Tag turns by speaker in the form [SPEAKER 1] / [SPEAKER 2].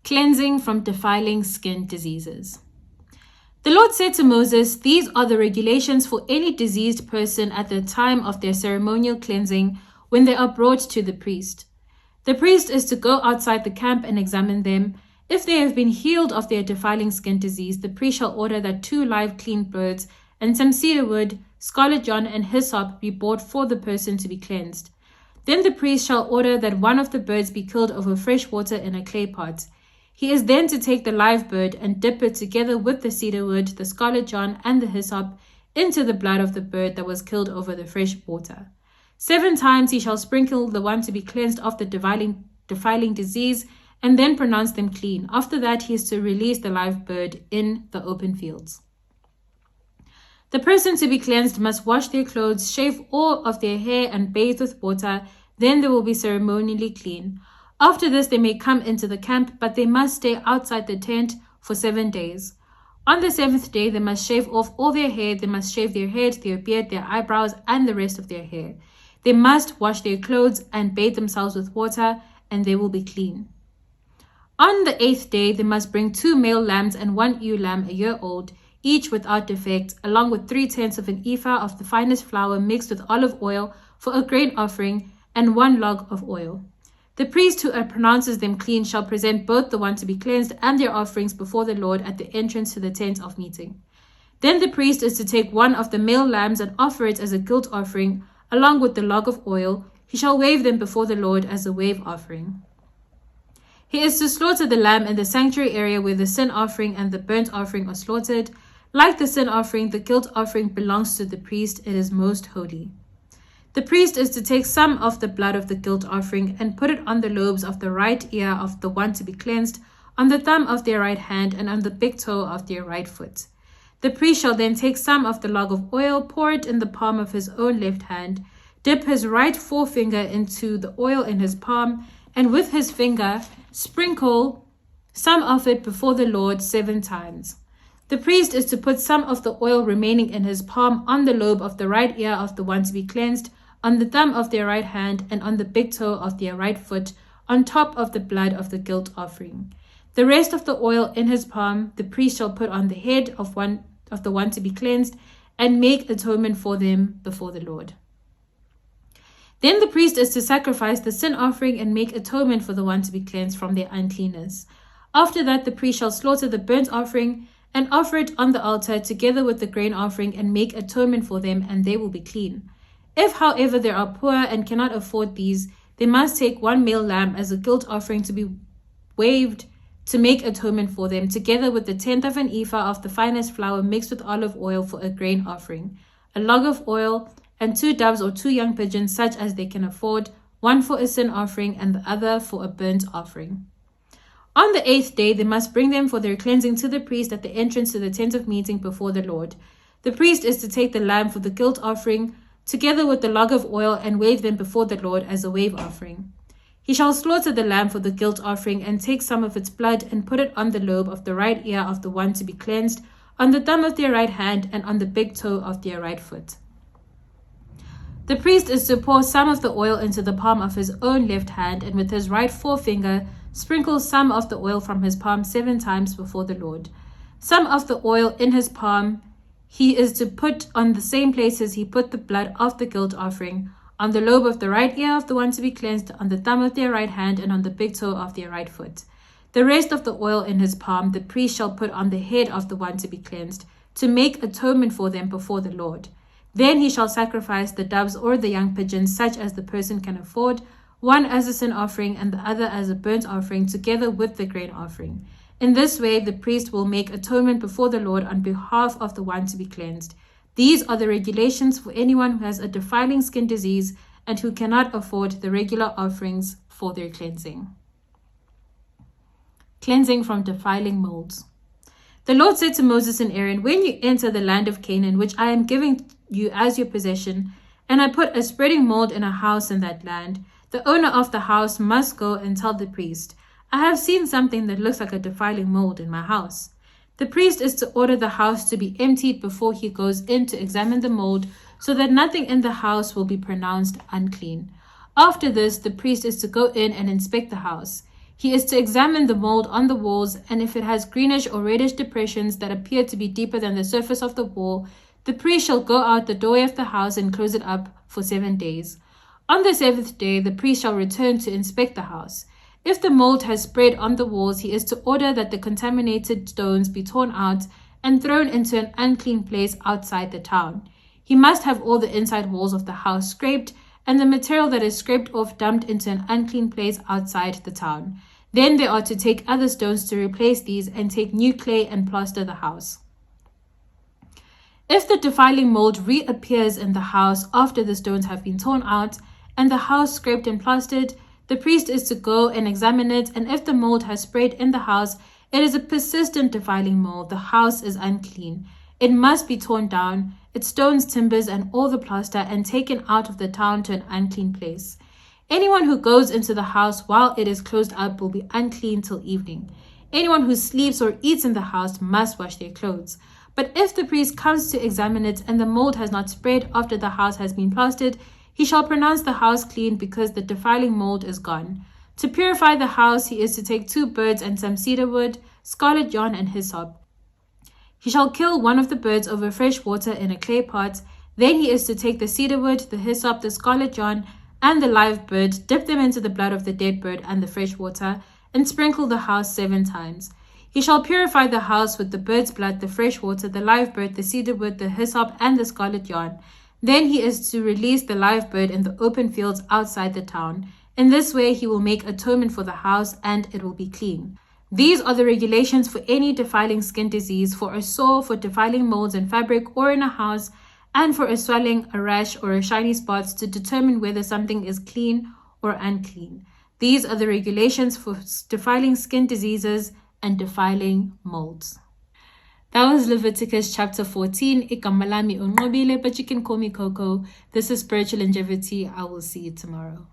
[SPEAKER 1] Cleansing from defiling skin diseases. The Lord said to Moses, "These are the regulations for any diseased person at the time of their ceremonial cleansing when they are brought to the priest. The priest is to go outside the camp and examine them. If they have been healed of their defiling skin disease, the priest shall order that 2 live clean birds and some cedar wood, scarlet yarn, and hyssop be brought for the person to be cleansed. Then the priest shall order that one of the birds be killed over fresh water in a clay pot. He is then to take the live bird and dip it together with the cedar wood, the scarlet yarn, and the hyssop into the blood of the bird that was killed over the fresh water. 7 times he shall sprinkle the one to be cleansed of the defiling disease, and then pronounce them clean. After that, he is to release the live bird in the open fields. The person to be cleansed must wash their clothes, shave all of their hair, and bathe with water. Then they will be ceremonially clean. After this, they may come into the camp, but they must stay outside the tent for 7 days. On the 7th day, they must shave off all their hair. They must shave their head, their beard, their eyebrows, and the rest of their hair. They must wash their clothes and bathe themselves with water, and they will be clean. On the 8th day, they must bring 2 male lambs and 1 ewe lamb a year old, each without defect, along with 3/10 of an ephah of the finest flour mixed with olive oil for a grain offering, and 1 log of oil. The priest who pronounces them clean shall present both the one to be cleansed and their offerings before the Lord at the entrance to the tent of meeting. Then the priest is to take 1 of the male lambs and offer it as a guilt offering, along with the log of oil. He shall wave them before the Lord as a wave offering. He is to slaughter the lamb in the sanctuary area where the sin offering and the burnt offering are slaughtered. Like the sin offering, the guilt offering belongs to the priest. It is most holy. The priest is to take some of the blood of the guilt offering and put it on the lobes of the right ear of the one to be cleansed, on the thumb of their right hand, and on the big toe of their right foot. The priest shall then take some of the log of oil, pour it in the palm of his own left hand, dip his right forefinger into the oil in his palm, and with his finger sprinkle some of it before the Lord 7 times. The priest is to put some of the oil remaining in his palm on the lobe of the right ear of the one to be cleansed, on the thumb of their right hand, and on the big toe of their right foot, on top of the blood of the guilt offering. The rest of the oil in his palm the priest shall put on the head of the one to be cleansed, and make atonement for them before the Lord. Then the priest is to sacrifice the sin offering and make atonement for the one to be cleansed from their uncleanness. After that, the priest shall slaughter the burnt offering and offer it on the altar together with the grain offering and make atonement for them, and they will be clean. If, however, they are poor and cannot afford these, they must take 1 male lamb as a guilt offering to be waved to make atonement for them, together with the 1/10 of an ephah of the finest flour mixed with olive oil for a grain offering, a log of oil, and 2 doves or 2 young pigeons, such as they can afford, 1 for a sin offering and the other for a burnt offering. On the 8th day, they must bring them for their cleansing to the priest at the entrance to the tent of meeting before the Lord. The priest is to take the lamb for the guilt offering, together with the log of oil, and wave them before the Lord as a wave offering. He shall slaughter the lamb for the guilt offering and take some of its blood and put it on the lobe of the right ear of the one to be cleansed, on the thumb of their right hand, and on the big toe of their right foot. The priest is to pour some of the oil into the palm of his own left hand, and with his right forefinger sprinkle some of the oil from his palm 7 times before the Lord. Some of the oil in his palm he is to put on the same places he put the blood of the guilt offering, on the lobe of the right ear of the one to be cleansed, on the thumb of their right hand, and on the big toe of their right foot. The rest of the oil in his palm the priest shall put on the head of the one to be cleansed, to make atonement for them before the Lord. Then he shall sacrifice the doves or the young pigeons, such as the person can afford, 1 as a sin offering and the other as a burnt offering, together with the grain offering. In this way, the priest will make atonement before the Lord on behalf of the one to be cleansed. These are the regulations for anyone who has a defiling skin disease and who cannot afford the regular offerings for their cleansing. Cleansing from defiling molds. The Lord said to Moses and Aaron, "When you enter the land of Canaan, which I am giving you as your possession, and I put a spreading mold in a house in that land, the owner of the house must go and tell the priest, 'I have seen something that looks like a defiling mold in my house.' The priest is to order the house to be emptied before he goes in to examine the mold, so that nothing in the house will be pronounced unclean. After this, the priest is to go in and inspect the house. He is to examine the mold on the walls, and if it has greenish or reddish depressions that appear to be deeper than the surface of the wall, the priest shall go out the doorway of the house and close it up for 7 days. On the 7th day, the priest shall return to inspect the house. If the mold has spread on the walls, he is to order that the contaminated stones be torn out and thrown into an unclean place outside the town. He must have all the inside walls of the house scraped, and the material that is scraped off dumped into an unclean place outside the town. Then they are to take other stones to replace these and take new clay and plaster the house. If the defiling mold reappears in the house after the stones have been torn out and the house scraped and plastered, the priest is to go and examine it, and if the mold has spread in the house, it is a persistent defiling mold. The house is unclean. It must be torn down, its stones, timbers, and all the plaster, and taken out of the town to an unclean place. Anyone who goes into the house while it is closed up will be unclean till evening. Anyone who sleeps or eats in the house must wash their clothes. But if the priest comes to examine it and the mold has not spread after the house has been plastered, he shall pronounce the house clean because the defiling mold is gone. To purify the house, he is to take 2 birds and some cedar wood, scarlet yarn, and hyssop. He shall kill one of the birds over fresh water in a clay pot. Then he is to take the cedar wood, the hyssop, the scarlet yarn, and the live bird, dip them into the blood of the dead bird and the fresh water, and sprinkle the house 7 times. He shall purify the house with the bird's blood, the fresh water, the live bird, the cedar wood, the hyssop, and the scarlet yarn. Then he is to release the live bird in the open fields outside the town. In this way he will make atonement for the house, and it will be clean. These are the regulations for any defiling skin disease, for a sore, for defiling molds in fabric or in a house, and for a swelling, a rash, or a shiny spot to determine whether something is clean or unclean. These are the regulations for defiling skin diseases and defiling molds. That was Leviticus chapter 14. Igama lami unqobile, but you can call me Coco. This is Spiritual Longevity. I will see you tomorrow.